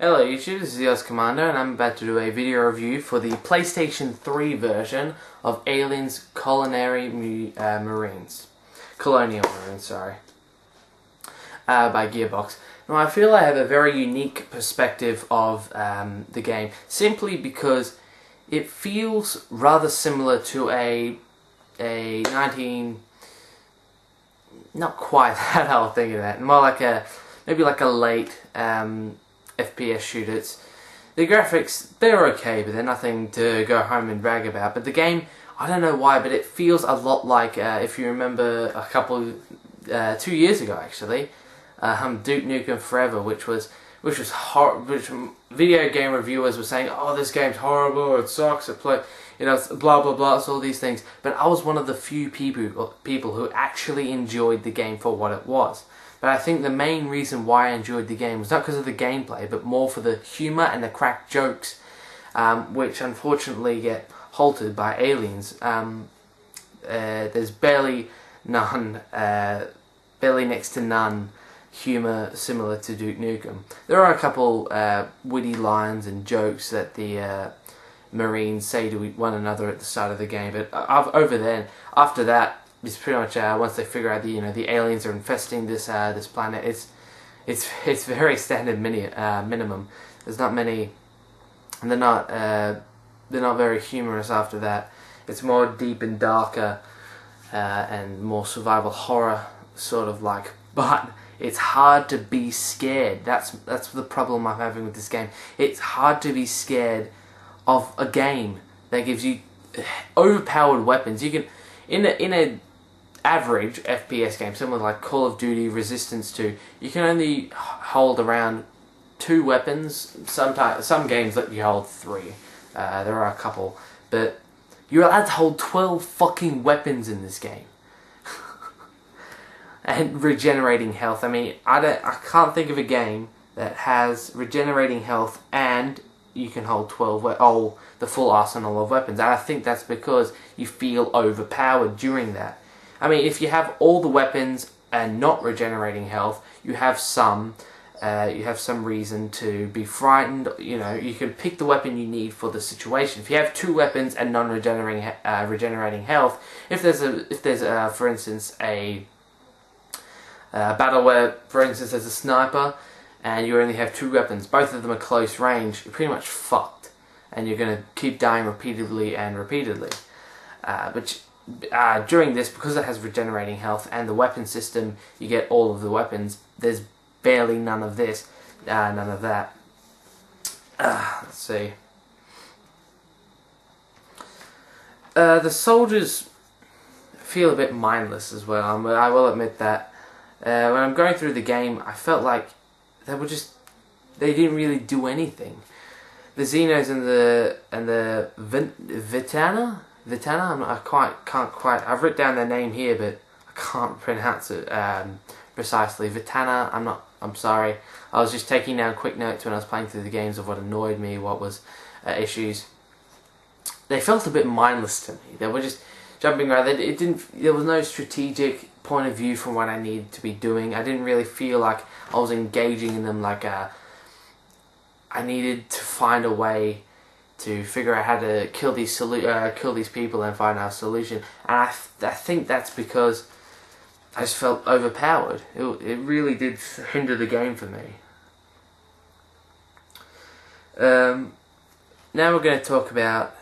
Hello YouTube, this is the Oz Commander and I'm about to do a video review for the PlayStation 3 version of Aliens Colonial Marines. Colonial Marines, sorry. By Gearbox. Now I feel I have a very unique perspective of the game, simply because it feels rather similar to a not quite that old thing of that, more like maybe like a late FPS shooters. The graphics, they're okay, but they're nothing to go home and brag about. But the game, I don't know why, but it feels a lot like, if you remember a couple, 2 years ago actually, Duke Nukem Forever, which video game reviewers were saying, oh, this game's horrible, it sucks, blah blah blah, all these things. But I was one of the few people who actually enjoyed the game for what it was. But I think the main reason why I enjoyed the game was not because of the gameplay, but more for the humour and the crack jokes, which unfortunately get halted by Aliens. There's barely next to none humour similar to Duke Nukem. There are a couple witty lines and jokes that the Marines say to one another at the start of the game, but after that, it's pretty much once they figure out the aliens are infesting this planet, it's very standard minimum. There's not many, and they're not very humorous after that. It's more deep and darker and more survival horror sort of like. But it's hard to be scared. That's the problem I'm having with this game. It's hard to be scared of a game that gives you overpowered weapons. You can in a average FPS game, something like Call of Duty, Resistance 2, you can only hold around 2 weapons. Some games let you hold 3. There are a couple, but you're allowed to hold 12 fucking weapons in this game. And regenerating health. I mean, I can't think of a game that has regenerating health and you can hold the full arsenal of weapons. And I think that's because you feel overpowered during that. I mean, if you have all the weapons and not regenerating health, you have some reason to be frightened. You can pick the weapon you need for the situation. If you have 2 weapons and regenerating health, if there's for instance a battle where, for instance, there's a sniper and you only have 2 weapons, both of them are close range, you're pretty much fucked, and you're going to keep dying repeatedly and repeatedly. During this, because it has regenerating health and the weapon system, you get all of the weapons. There's barely none of this, none of that. Let's see. The soldiers feel a bit mindless as well. I will admit that. When I'm going through the game, I felt like they didn't really do anything. The Xenos and the Vitana, I've written down their name here, but I can't pronounce it precisely. Vitana, I'm sorry. I was just taking down quick notes when I was playing through the games of what annoyed me, what was issues. They felt a bit mindless to me. They were just jumping around. There was no strategic point of view from what I needed to be doing. I didn't really feel like I was engaging in them like I needed to find a way to figure out how to kill these people and find a solution. And I think that's because I just felt overpowered. It really did hinder the game for me. Now we're going to talk about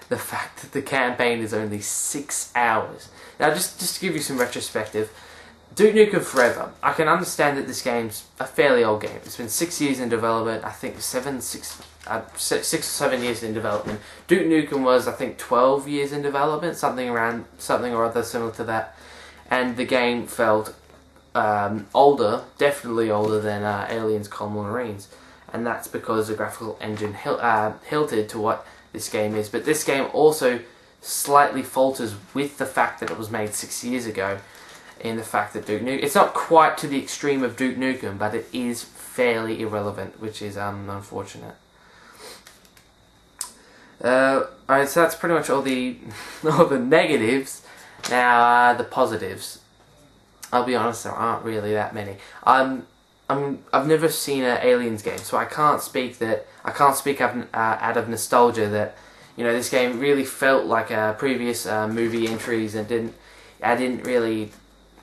the fact that the campaign is only 6 hours. Now, just to give you some retrospective, Duke Nukem Forever, I can understand that this game's a fairly old game. It's been 6 years in development. I think 6 or 7 years in development. Duke Nukem was, I think, 12 years in development, something or other similar to that. And the game felt older, definitely older than Aliens Colonial Marines. And that's because the graphical engine hilted to what this game is. But this game also slightly falters with the fact that it was made 6 years ago, in the fact that Duke Nukem, it's not quite to the extreme of Duke Nukem, but it is fairly irrelevant, which is unfortunate. Alright, so that's pretty much all the negatives. Now the positives. I'll be honest, there aren't really that many. I've never seen an Aliens game, so I can't speak out of nostalgia that, you know, this game really felt like previous movie entries, and I didn't really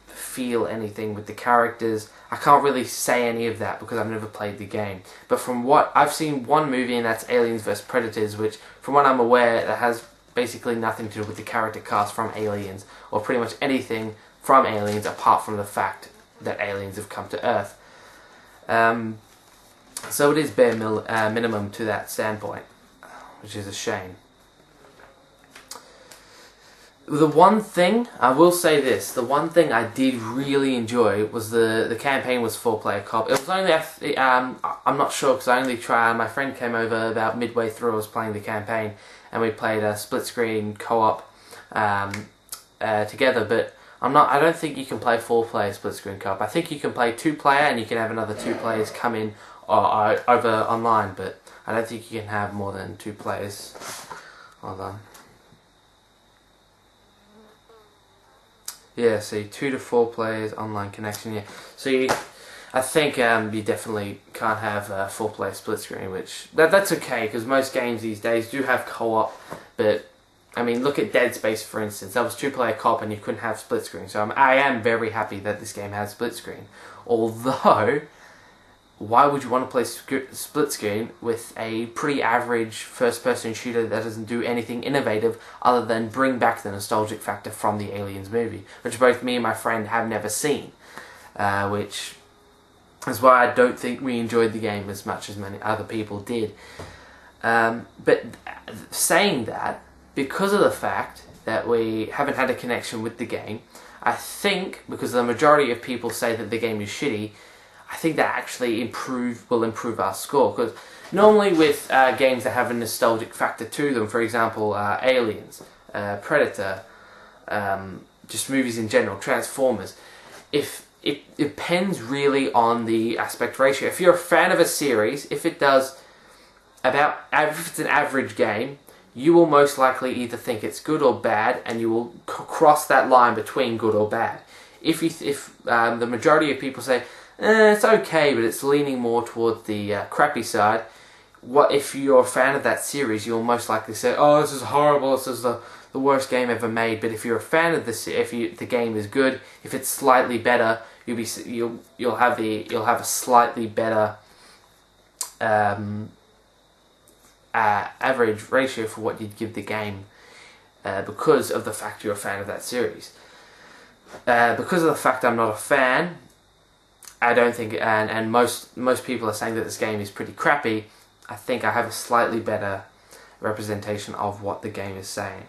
feel anything with the characters. I can't really say any of that because I've never played the game. But from what I've seen, one movie, and that's Aliens vs Predators, which, from what I'm aware, that has basically nothing to do with the character cast from Aliens, or pretty much anything from Aliens apart from the fact that aliens have come to Earth. So it is bare minimum to that standpoint, which is a shame. The one thing, I will say this, the one thing I did really enjoy was the campaign was 4-player co-op. It was only, I'm not sure because I only tried, my friend came over about midway through I was playing the campaign, and we played a split screen co-op together, but I don't think you can play 4-player split screen co-op. I think you can play 2-player and you can have another 2 players come in over online, but I don't think you can have more than 2 players. Hold on. Yeah, see, 2 to 4 players online connection. Yeah, so I think you definitely can't have 4-player split screen, which that's okay because most games these days do have co-op. But I mean, look at Dead Space for instance. That was 2-player co-op and you couldn't have split screen. So I am very happy that this game has split screen. Although, why would you want to play split screen with a pretty average first-person shooter that doesn't do anything innovative other than bring back the nostalgic factor from the Aliens movie, which both me and my friend have never seen, which is why I don't think we enjoyed the game as much as many other people did. But saying that, because of the fact that we haven't had a connection with the game, I think, because the majority of people say that the game is shitty, I think that actually will improve our score, because normally with games that have a nostalgic factor to them, for example, Aliens, Predator, just movies in general, Transformers, if it depends really on the aspect ratio. If you're a fan of a series, if it's an average game, you will most likely either think it's good or bad, and you will cross that line between good or bad. If the majority of people say, it's okay, but it's leaning more towards the crappy side, if you're a fan of that series, you'll most likely say, oh, this is horrible, this is the worst game ever made. But if you're a fan of this, the game is good, if it's slightly better, you'll have a slightly better average ratio for what you'd give the game, because of the fact you're a fan of that series. Because of the fact I'm not a fan, I don't think, and most people are saying that this game is pretty crappy, I think I have a slightly better representation of what the game is saying.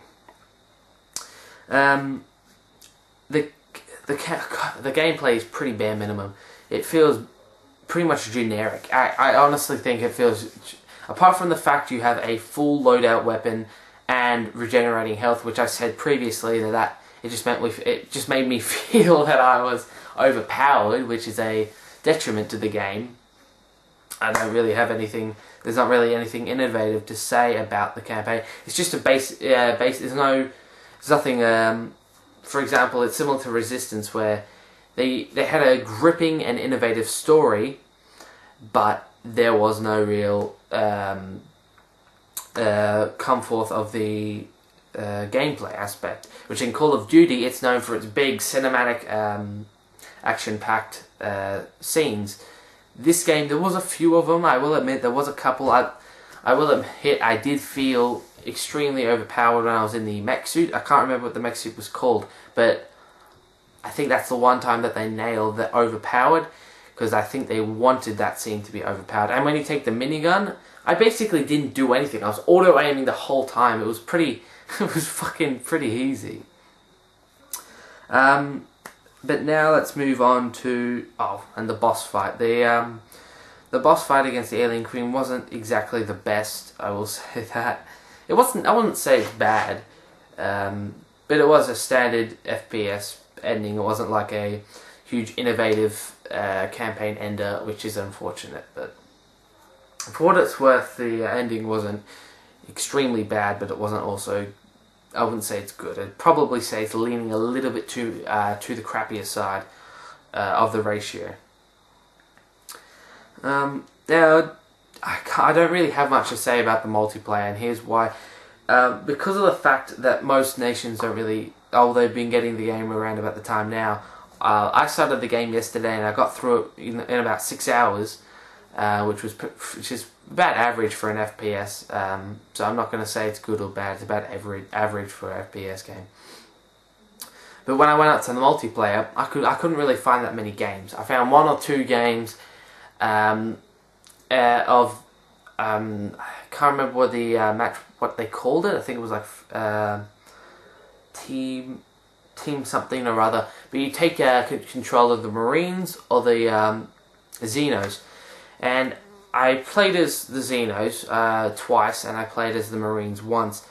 The gameplay is pretty bare minimum. It feels pretty much generic. I honestly think it feels, apart from the fact you have a full loadout weapon and regenerating health, which I said previously that it just made me feel that I was overpowered, which is a detriment to the game. I don't really have anything. There's not really anything innovative to say about the campaign. It's just a base. There's nothing. For example, it's similar to Resistance, where they had a gripping and innovative story, but there was no real come forth of the gameplay aspect. Which in Call of Duty, it's known for its big cinematic, action-packed scenes. This game, there was a few of them. I will admit there was a couple. I will admit I did feel extremely overpowered when I was in the mech suit. I can't remember what the mech suit was called, but I think that's the one time that they nailed the overpowered, because I think they wanted that scene to be overpowered. And when you take the minigun, I basically didn't do anything. I was auto-aiming the whole time. It was fucking pretty easy. But now let's move on to and the boss fight. The boss fight against the Alien Queen wasn't exactly the best. I will say that. It wasn't. I wouldn't say it's bad, but it was a standard FPS ending. It wasn't like a huge innovative campaign ender, which is unfortunate. But for what it's worth, the ending wasn't extremely bad, but it wasn't also, I wouldn't say it's good. I'd probably say it's leaning a little bit to the crappier side of the ratio. Now, I don't really have much to say about the multiplayer, and here's why. Because of the fact that most nations don't really... they've been getting the game around about the time now. I started the game yesterday and I got through it in about 6 hours, which is about average for an FPS. So I'm not going to say it's good or bad. It's about average for an FPS game. But when I went out to the multiplayer, I couldn't really find that many games. I found 1 or 2 games I can't remember what the what they called it. I think it was like team something or other. But you take control of the Marines or the Xenos, and I played as the Xenos twice, and I played as the Marines once.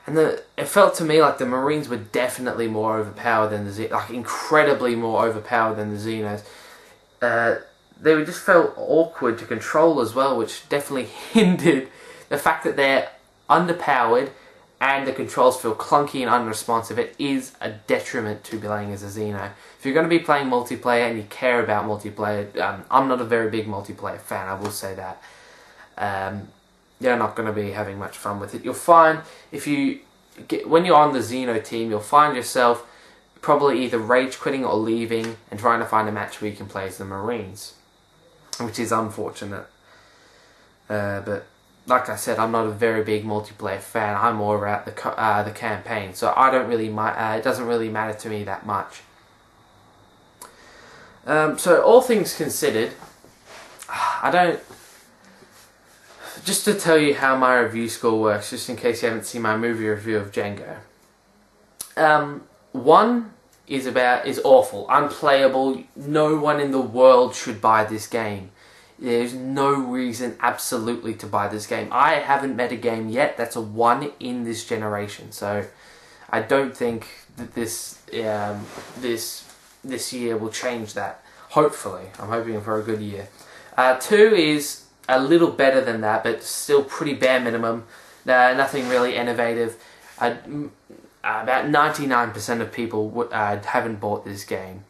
And it felt to me like the Marines were definitely more overpowered than the Xenos, like incredibly more overpowered than the Xenos. They just felt awkward to control as well, which definitely hindered the fact that they're underpowered and the controls feel clunky and unresponsive. It is a detriment to playing as a Xeno. If you're going to be playing multiplayer and you care about multiplayer, I'm not a very big multiplayer fan, I will say that. You're not going to be having much fun with it. You'll find, when you're on the Xeno team, you'll find yourself probably either rage quitting or leaving and trying to find a match where you can play as the Marines, which is unfortunate. But like I said, I'm not a very big multiplayer fan. I'm more about the campaign, so I don't really it doesn't really matter to me that much. So all things considered, just to tell you how my review score works, just in case you haven't seen my movie review of Django. 1 is awful, unplayable. No one in the world should buy this game. There's no reason absolutely to buy this game. I haven't met a game yet that's a 1 in this generation, so I don't think that this year will change that. Hopefully, I'm hoping for a good year. 2 is a little better than that, but still pretty bare minimum. Nothing really innovative. About 99% of people haven't bought this game.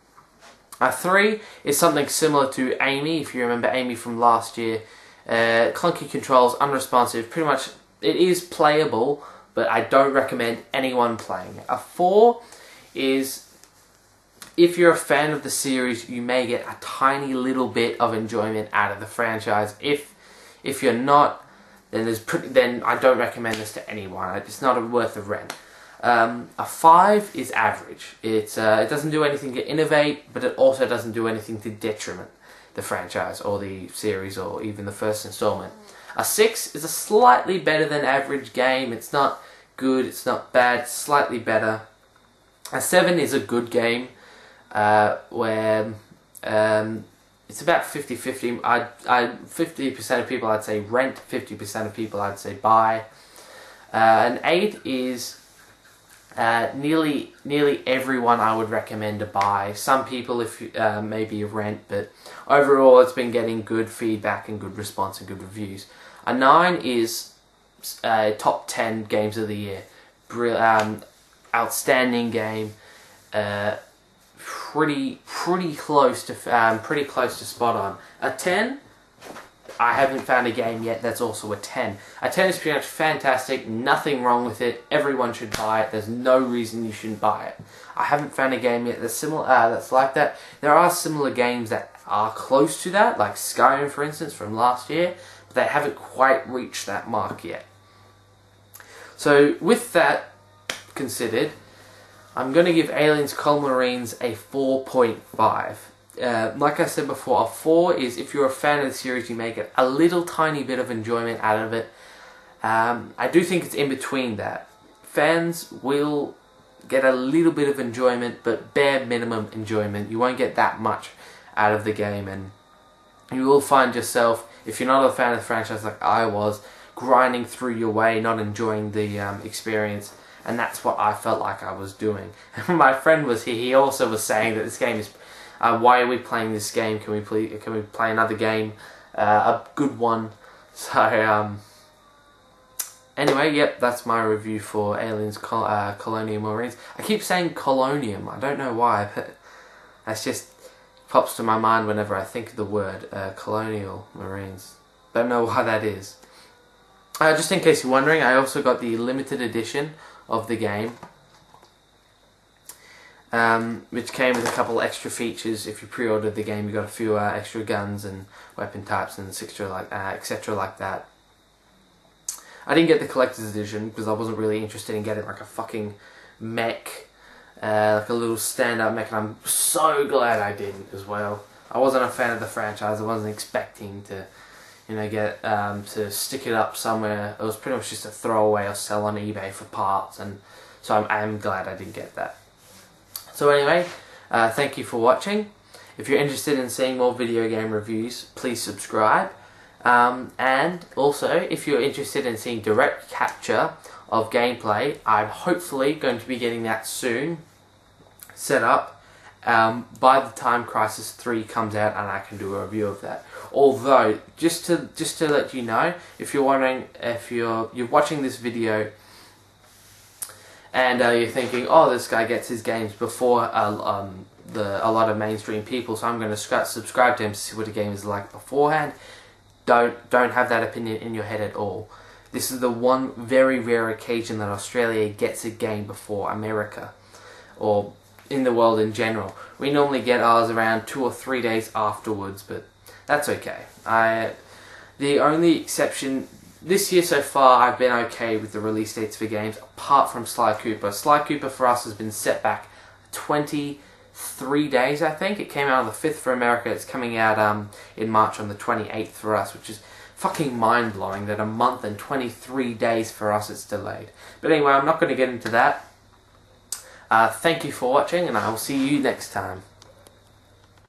3 is something similar to Amy, if you remember Amy from last year. Clunky controls, unresponsive, pretty much it is playable, but I don't recommend anyone playing it. 4 is, if you're a fan of the series, you may get a tiny little bit of enjoyment out of the franchise. If you're not, then I don't recommend this to anyone. It's not worth the rent. A 5 is average. It doesn't do anything to innovate, but it also doesn't do anything to detriment the franchise or the series or even the first installment. A 6 is a slightly better than average game. It's not good, it's not bad, it's slightly better. A 7 is a good game, where it's about 50-50. 50% of people I'd say rent, 50% of people I'd say buy. An 8 is nearly everyone I would recommend to buy. Some people maybe rent, but overall it's been getting good feedback and good response and good reviews. A 9 is top 10 games of the year. Outstanding game. Pretty close to spot on. A 10, I haven't found a game yet that's also a 10. A 10 is pretty much fantastic, nothing wrong with it, everyone should buy it, there's no reason you shouldn't buy it. I haven't found a game yet that's similar, that's like that. There are similar games that are close to that, like Skyrim for instance from last year, but they haven't quite reached that mark yet. So with that considered, I'm going to give Aliens Colonial Marines a 4.5. Like I said before, a 4 is, if you're a fan of the series, you may get a little tiny bit of enjoyment out of it. I do think it's in between that. Fans will get a little bit of enjoyment, but bare minimum enjoyment. You won't get that much out of the game, and you will find yourself, if you're not a fan of the franchise like I was, grinding through your way, not enjoying the experience. And that's what I felt like I was doing. My friend was here. He also was saying that this game is. Why are we playing this game? Can we play another game, a good one? So anyway, yep, that's my review for Aliens Colonial Marines. I keep saying Colonium. I don't know why, but that's just pops to my mind whenever I think of the word Colonial Marines. Don't know why that is. Just in case you're wondering, I also got the limited edition of the game, which came with a couple extra features. If you pre-ordered the game, you got a few extra guns and weapon types and etc. like that. I didn't get the collector's edition because I wasn't really interested in getting like a fucking mech, like a little stand-up mech, and I'm so glad I didn't as well. I wasn't a fan of the franchise. I wasn't expecting to, you know, get to stick it up somewhere. It was pretty much just a throwaway or sell on eBay for parts, and so I'm glad I didn't get that. So anyway, thank you for watching. If you're interested in seeing more video game reviews, please subscribe. And also, if you're interested in seeing direct capture of gameplay, I'm hopefully going to be getting that soon set up by the time Crisis 3 comes out, and I can do a review of that. Although, just to let you know, if you're wondering, if you're watching this video and you're thinking, oh, this guy gets his games before a lot of mainstream people, so I'm going to subscribe to him to see what the game is like beforehand. Don't have that opinion in your head at all. This is the one very rare occasion that Australia gets a game before America, or in the world in general. We normally get ours around 2 or 3 days afterwards, but that's okay. The only exception this year so far, I've been okay with the release dates for games, apart from Sly Cooper. Sly Cooper for us has been set back 23 days, I think. It came out on the 5th for America. It's coming out in March on the 28th for us, which is fucking mind-blowing that a month and 23 days for us it's delayed. But anyway, I'm not going to get into that. Thank you for watching, and I will see you next time.